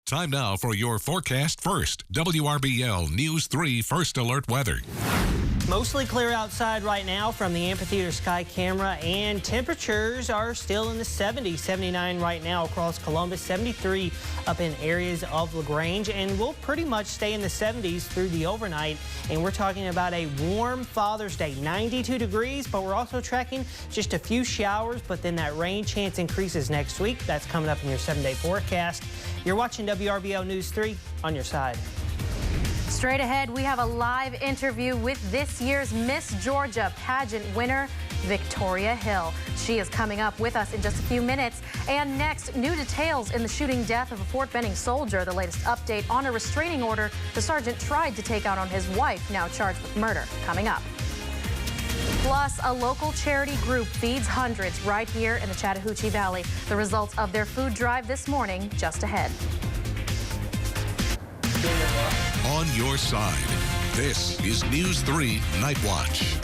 Time now for your forecast first. WRBL News 3 First Alert Weather. Mostly clear outside right now from the amphitheater sky camera, and temperatures are still in the 70s. 79 right now across Columbus, 73 up in areas of LaGrange, and we'll pretty much stay in the 70s through the overnight. And we're talking about a warm Father's Day, 92 degrees, but we're also tracking just a few showers, but then that rain chance increases next week. That's coming up in your 7-day forecast. You're watching WRBL News 3 on your side. Straight ahead, we have a live interview with this year's Miss Georgia pageant winner, Victoria Hill. She is coming up with us in just a few minutes. And next, new details in the shooting death of a Fort Benning soldier. The latest update on a restraining order the sergeant tried to take out on his wife, now charged with murder. Coming up. Plus, a local charity group feeds hundreds right here in the Chattahoochee Valley. The results of their food drive this morning just ahead. On your side, this is News 3 Night Watch.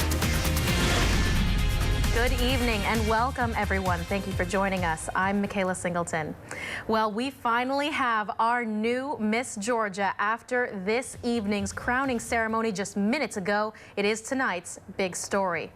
Good evening and welcome, everyone. Thank you for joining us. I'm Mikhaela Singleton. Well, we finally have our new Miss Georgia after this evening's crowning ceremony just minutes ago. It is tonight's big story.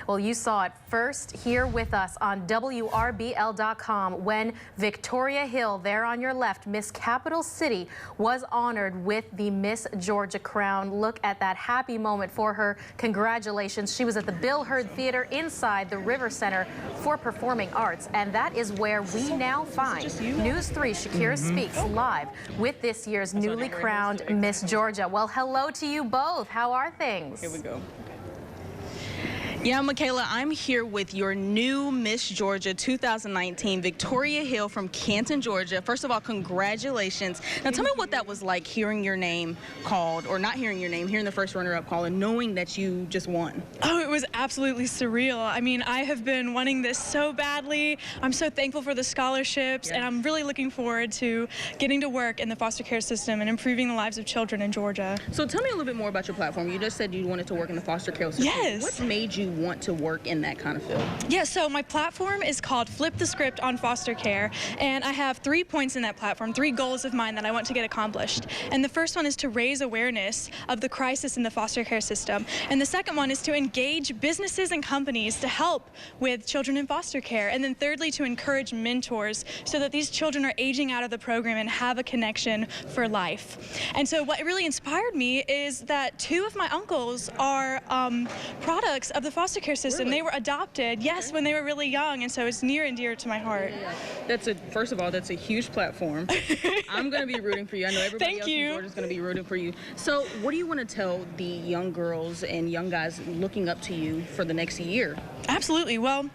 Well, you saw it first here with us on WRBL.com when Victoria Hill, there on your left, Miss Capital City, was honored with the Miss Georgia crown. Look at that happy moment for her. Congratulations. She was at the Bill Hurd Theater inside the River Center for Performing Arts, and that is where we now find News 3 Shakira Speaks live with this year's newly crowned Miss Georgia. Well, hello to you both. How are things? Here we go. Yeah, Mikhaela, I'm here with your new Miss Georgia 2019, Victoria Hill from Canton, Georgia. First of all, congratulations. Now, tell me what that was like, hearing your name called, or not hearing your name, hearing the first runner-up call, and knowing that you just won. Oh, it was absolutely surreal. I mean, I have been wanting this so badly. I'm so thankful for the scholarships, and I'm really looking forward to getting to work in the foster care system and improving the lives of children in Georgia. So tell me a little bit more about your platform. You just said you wanted to work in the foster care system. Yes. What made you want to work in that kind of field? Yeah, so my platform is called Flip the Script on Foster Care, and I have 3 points in that platform, 3 goals of mine that I want to get accomplished. And the first one is to raise awareness of the crisis in the foster care system. And the second one is to engage businesses and companies to help with children in foster care. And then thirdly, to encourage mentors so that these children are aging out of the program and have a connection for life. And so what really inspired me is that 2 of my uncles are products of the foster care system. Really? They were adopted, yes, when they were really young, and so it's near and dear to my heart. First of all, that's a huge platform. I'm going to be rooting for you. I know everybody else in Georgia is going to be rooting for you. So what do you want to tell the young girls and young guys looking up to you for the next year? Absolutely. Well,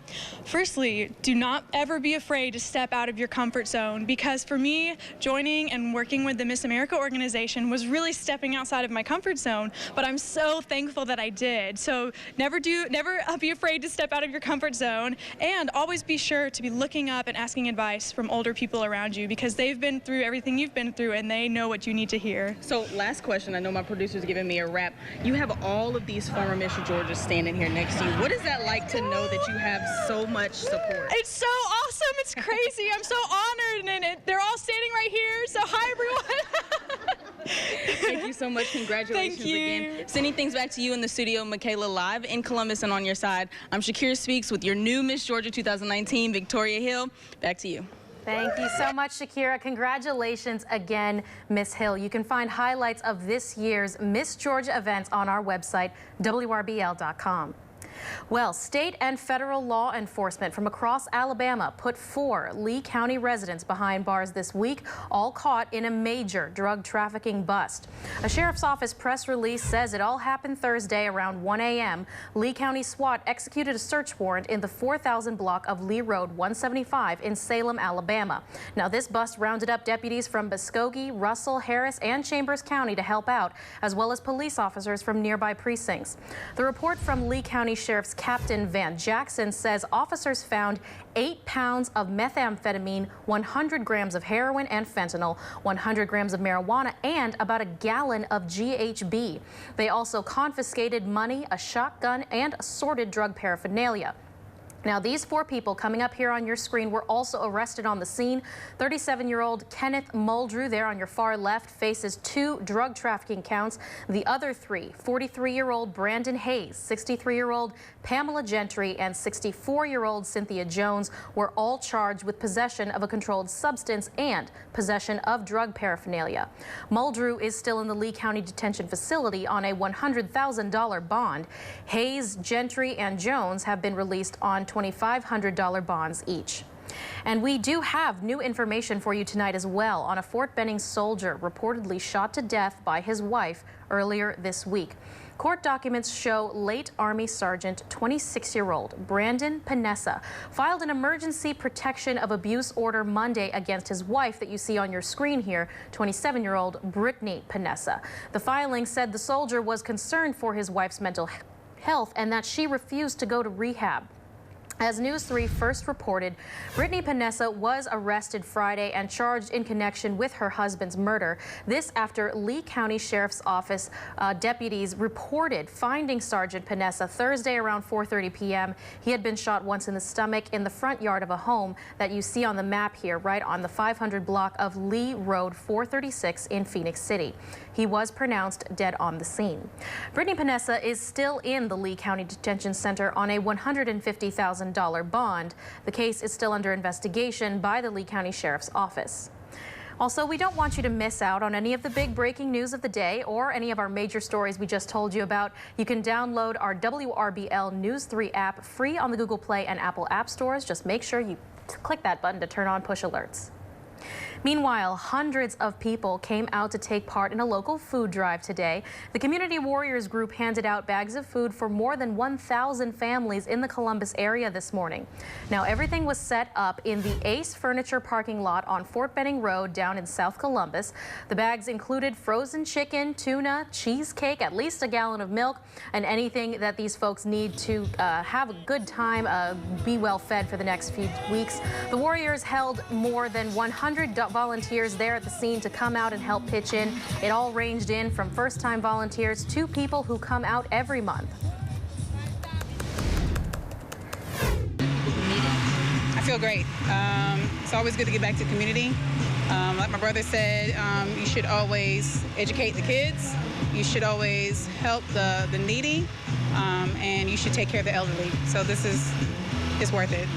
firstly, do not ever be afraid to step out of your comfort zone, because for me, joining and working with the Miss America organization was really stepping outside of my comfort zone, but I'm so thankful that I did. So never be afraid to step out of your comfort zone, and always be sure to be looking up and asking advice from older people around you, because they've been through everything you've been through and they know what you need to hear. So last question, I know my producer's giving me a wrap. You have all of these former Miss Georgia standing here next to you. What is that like to know that you have so much support? It's so awesome. It's crazy. I'm so honored, and they're all standing right here. So hi, everyone. Thank you so much. Congratulations again. Sending things back to you in the studio, Mikhaela, live in Columbus and on your side. I'm Shakira Speaks with your new Miss Georgia 2019, Victoria Hill. Back to you. Thank you so much, Shakira. Congratulations again, Miss Hill. You can find highlights of this year's Miss Georgia events on our website, WRBL.com. Well, state and federal law enforcement from across Alabama put 4 Lee County residents behind bars this week, all caught in a major drug trafficking bust. A sheriff's office press release says it all happened Thursday around 1 a.m. Lee County SWAT executed a search warrant in the 4000 block of Lee Road 175 in Salem, Alabama. Now, this bust rounded up deputies from Muskogee, Russell, Harris, and Chambers County to help out, as well as police officers from nearby precincts. The report from Lee County Sheriff's Captain Van Jackson says officers found 8 pounds of methamphetamine, 100 grams of heroin and fentanyl, 100 grams of marijuana, and about a gallon of GHB. They also confiscated money, a shotgun, and assorted drug paraphernalia. Now, these 4 people coming up here on your screen were also arrested on the scene. 37-year-old Kenneth Muldrew, there on your far left, faces 2 drug trafficking counts. The other 3, 43-year-old Brandon Hayes, 63-year-old Pamela Gentry, and 64-year-old Cynthia Jones, were all charged with possession of a controlled substance and possession of drug paraphernalia. Muldrew is still in the Lee County Detention Facility on a $100,000 bond. Hayes, Gentry, and Jones have been released on $2,500 bonds each. And we do have new information for you tonight as well on a Fort Benning soldier reportedly shot to death by his wife earlier this week. Court documents show late Army Sergeant 26-year-old Brandon Panessa filed an emergency protection of abuse order Monday against his wife that you see on your screen here, 27-year-old Brittany Panessa. The filing said the soldier was concerned for his wife's mental health and that she refused to go to rehab. As News 3 first reported, Brittany Panessa was arrested Friday and charged in connection with her husband's murder. This after Lee County Sheriff's Office deputies reported finding Sergeant Panessa Thursday around 4:30 p.m. He had been shot once in the stomach in the front yard of a home that you see on the map here, right on the 500 block of Lee Road 436 in Phoenix City. He was pronounced dead on the scene. Brittany Panessa is still in the Lee County Detention Center on a $150,000 bond. The case is still under investigation by the Lee County Sheriff's Office. Also, we don't want you to miss out on any of the big breaking news of the day or any of our major stories we just told you about. You can download our WRBL News 3 app free on the Google Play and Apple App Stores. Just make sure you click that button to turn on push alerts. Meanwhile, hundreds of people came out to take part in a local food drive today. The Community Warriors group handed out bags of food for more than 1,000 families in the Columbus area this morning. Now, everything was set up in the Ace Furniture parking lot on Fort Benning Road down in South Columbus. The bags included frozen chicken, tuna, cheesecake, at least a gallon of milk, and anything that these folks need to have a good time, be well fed for the next few weeks. The Warriors held more than 100 volunteers there at the scene to come out and help pitch in. It all ranged in from first-time volunteers to people who come out every month. I feel great. It's always good to get back to the community. Like my brother said, you should always educate the kids. You should always help the needy, and you should take care of the elderly. So this is worth it.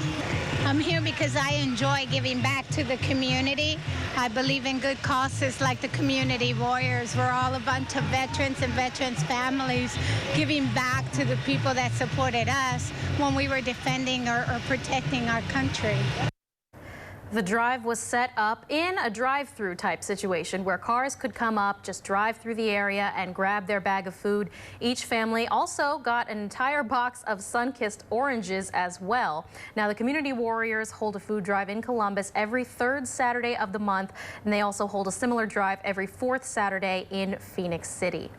I'm here because I enjoy giving back to the community. I believe in good causes like the Community Warriors. We're all a bunch of veterans and veterans' families giving back to the people that supported us when we were defending or protecting our country. The drive was set up in a drive-through type situation where cars could come up, just drive through the area and grab their bag of food. Each family also got an entire box of sun-kissed oranges as well. Now, the Community Warriors hold a food drive in Columbus every 3rd Saturday of the month, and they also hold a similar drive every 4th Saturday in Phoenix City.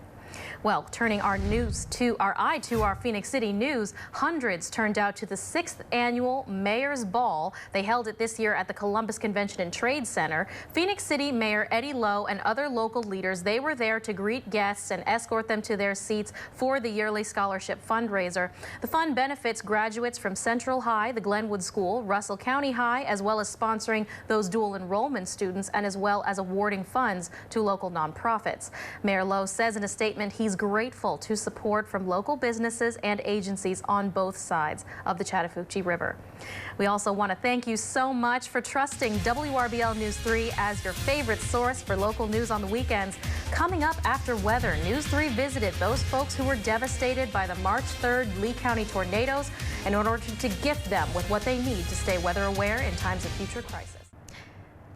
Well, turning our eye to our Phoenix City news, hundreds turned out to the 6th annual Mayor's Ball. They held it this year at the Columbus Convention and Trade Center. Phoenix City Mayor Eddie Lowe and other local leaders, they were there to greet guests and escort them to their seats for the yearly scholarship fundraiser. The fund benefits graduates from Central High, the Glenwood School, Russell County High, as well as sponsoring those dual enrollment students and as well as awarding funds to local nonprofits. Mayor Lowe says in a statement he's grateful to support from local businesses and agencies on both sides of the Chattahoochee River. We also want to thank you so much for trusting WRBL News 3 as your favorite source for local news on the weekends. Coming up after weather, News 3 visited those folks who were devastated by the March 3rd Lee County tornadoes in order to gift them with what they need to stay weather aware in times of future crisis.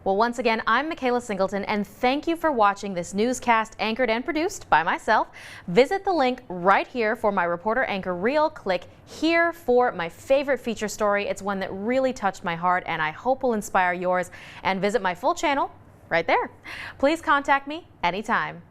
Well, once again, I'm Mikhaela Singleton, and thank you for watching this newscast anchored and produced by myself. Visit the link right here for my reporter anchor reel. Click here for my favorite feature story. It's one that really touched my heart and I hope will inspire yours. And visit my full channel right there. Please contact me anytime.